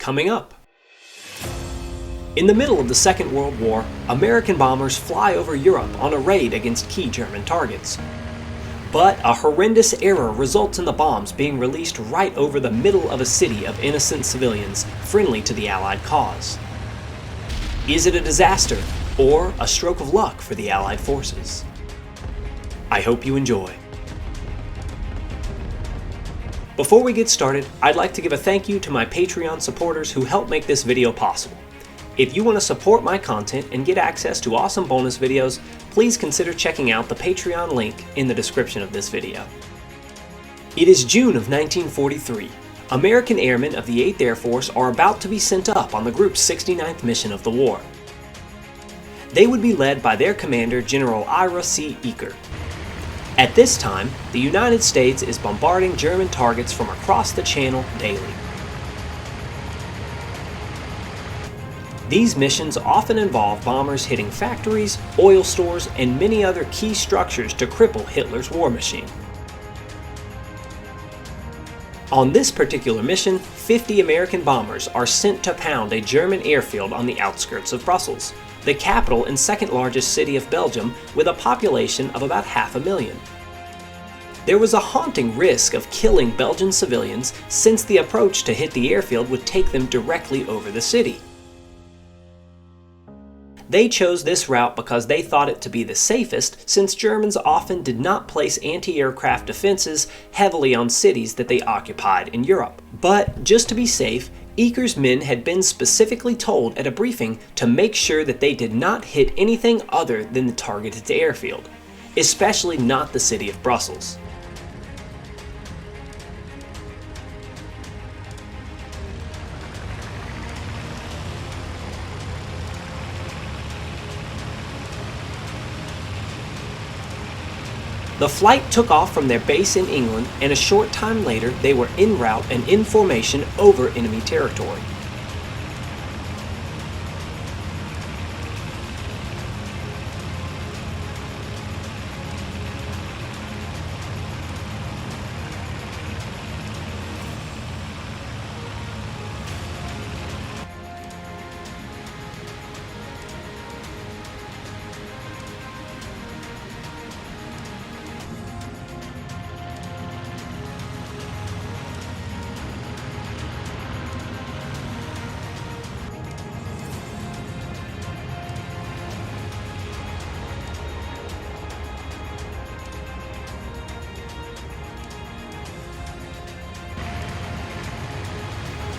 coming up. In the middle of the Second World War, American bombers fly over Europe on a raid against key German targets. But a horrendous error results in the bombs being released right over the middle of a city of innocent civilians friendly to the Allied cause. Is it a disaster or a stroke of luck for the Allied forces? I hope you enjoy. Before we get started, I'd like to give a thank you to my Patreon supporters who help make this video possible. If you want to support my content and get access to awesome bonus videos, please consider checking out the Patreon link in the description of this video. It is June of 1943. American airmen of the 8th Air Force are about to be sent up on the group's 69th mission of the war. They would be led by their commander, General Ira C. Eaker. At this time, the United States is bombarding German targets from across the Channel daily. These missions often involve bombers hitting factories, oil stores, and many other key structures to cripple Hitler's war machine. On this particular mission, 50 American bombers are sent to pound a German airfield on the outskirts of Brussels, the capital and second largest city of Belgium with a population of about 500,000. There was a haunting risk of killing Belgian civilians since the approach to hit the airfield would take them directly over the city. They chose this route because they thought it to be the safest, since Germans often did not place anti-aircraft defenses heavily on cities that they occupied in Europe. But just to be safe, Eaker's men had been specifically told at a briefing to make sure that they did not hit anything other than the targeted airfield, especially not the city of Brussels. The flight took off from their base in England, and a short time later they were en route and in formation over enemy territory.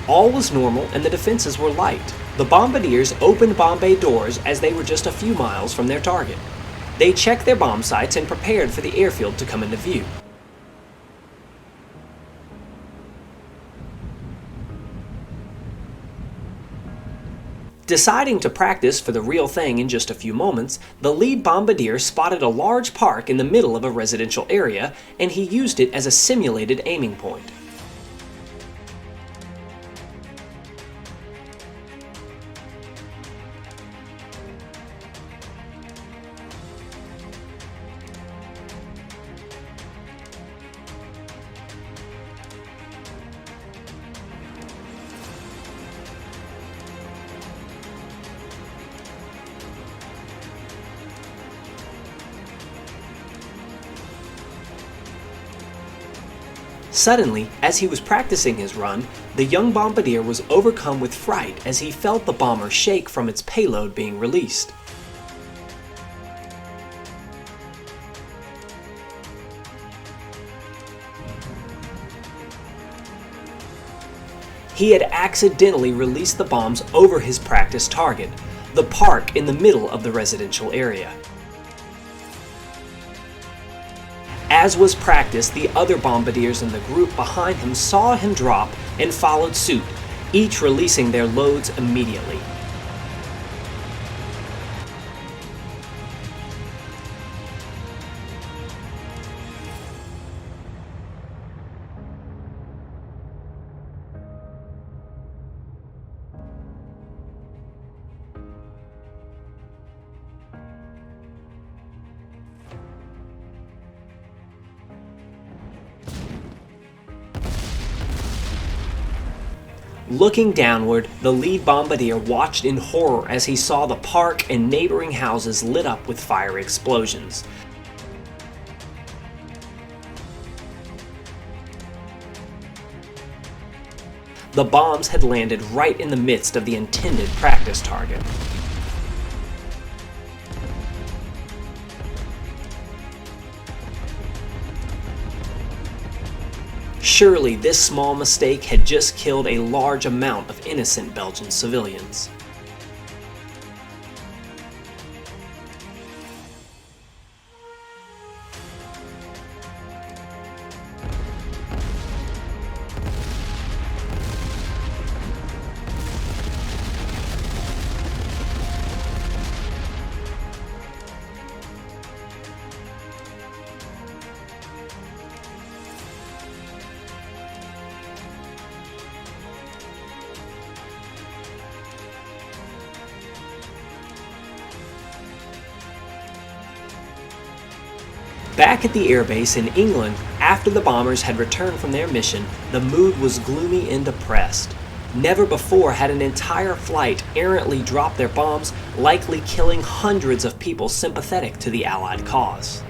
All was normal and the defenses were light. The bombardiers opened bomb bay doors as they were just a few miles from their target. They checked their bomb sites and prepared for the airfield to come into view. Deciding to practice for the real thing in just a few moments, the lead bombardier spotted a large park in the middle of a residential area, and he used it as a simulated aiming point. Suddenly, as he was practicing his run, the young bombardier was overcome with fright as he felt the bomber shake from its payload being released. He had accidentally released the bombs over his practice target, the park in the middle of the residential area. As was practiced, the other bombardiers in the group behind him saw him drop and followed suit, each releasing their loads immediately. Looking downward, the lead bombardier watched in horror as he saw the park and neighboring houses lit up with fiery explosions. The bombs had landed right in the midst of the intended practice target. Surely this small mistake had just killed a large amount of innocent Belgian civilians. Back at the airbase in England, after the bombers had returned from their mission, the mood was gloomy and depressed. Never before had an entire flight errantly dropped their bombs, likely killing hundreds of people sympathetic to the Allied cause.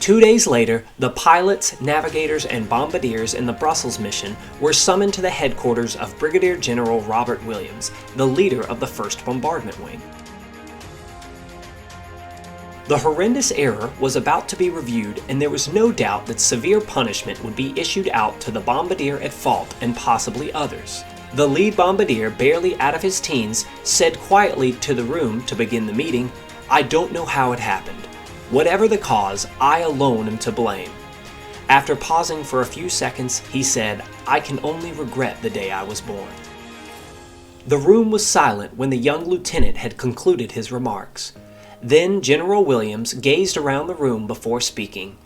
Two days later, the pilots, navigators, and bombardiers in the Brussels mission were summoned to the headquarters of Brigadier General Robert Williams, the leader of the 1st Bombardment Wing. The horrendous error was about to be reviewed, and there was no doubt that severe punishment would be issued out to the bombardier at fault and possibly others. The lead bombardier, barely out of his teens, said quietly to the room to begin the meeting, "I don't know how it happened. Whatever the cause, I alone am to blame." After pausing for a few seconds, he said, "I can only regret the day I was born." The room was silent when the young lieutenant had concluded his remarks. Then General Williams gazed around the room before speaking.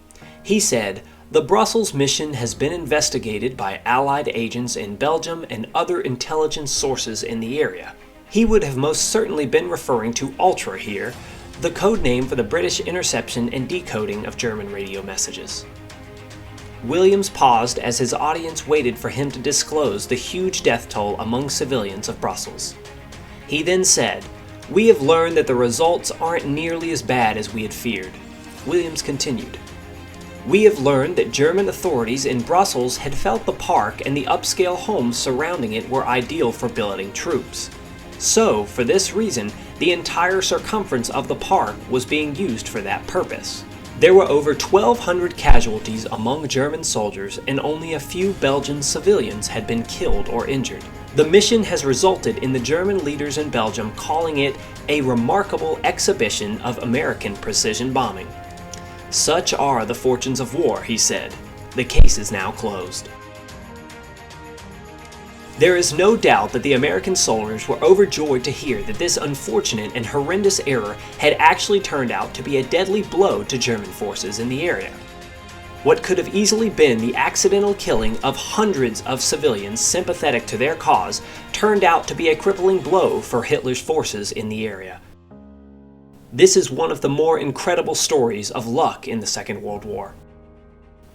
He said, "The Brussels mission has been investigated by Allied agents in Belgium and other intelligence sources in the area." He would have most certainly been referring to Ultra here, the code name for the British interception and decoding of German radio messages. Williams paused as his audience waited for him to disclose the huge death toll among civilians of Brussels. He then said, "We have learned that the results aren't nearly as bad as we had feared." Williams continued, "We have learned that German authorities in Brussels had felt the park and the upscale homes surrounding it were ideal for billeting troops. So, for this reason, the entire circumference of the park was being used for that purpose. There were over 1,200 casualties among German soldiers, and only a few Belgian civilians had been killed or injured. The mission has resulted in the German leaders in Belgium calling it a remarkable exhibition of American precision bombing. Such are the fortunes of war," he said. "The case is now closed." There is no doubt that the American soldiers were overjoyed to hear that this unfortunate and horrendous error had actually turned out to be a deadly blow to German forces in the area. What could have easily been the accidental killing of hundreds of civilians sympathetic to their cause turned out to be a crippling blow for Hitler's forces in the area. This is one of the more incredible stories of luck in the Second World War.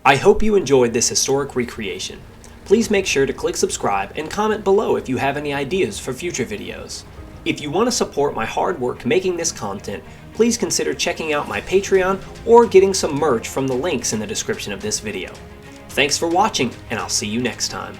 I hope you enjoyed this historic recreation. Please make sure to click subscribe and comment below if you have any ideas for future videos. If you want to support my hard work making this content, please consider checking out my Patreon or getting some merch from the links in the description of this video. Thanks for watching, and I'll see you next time.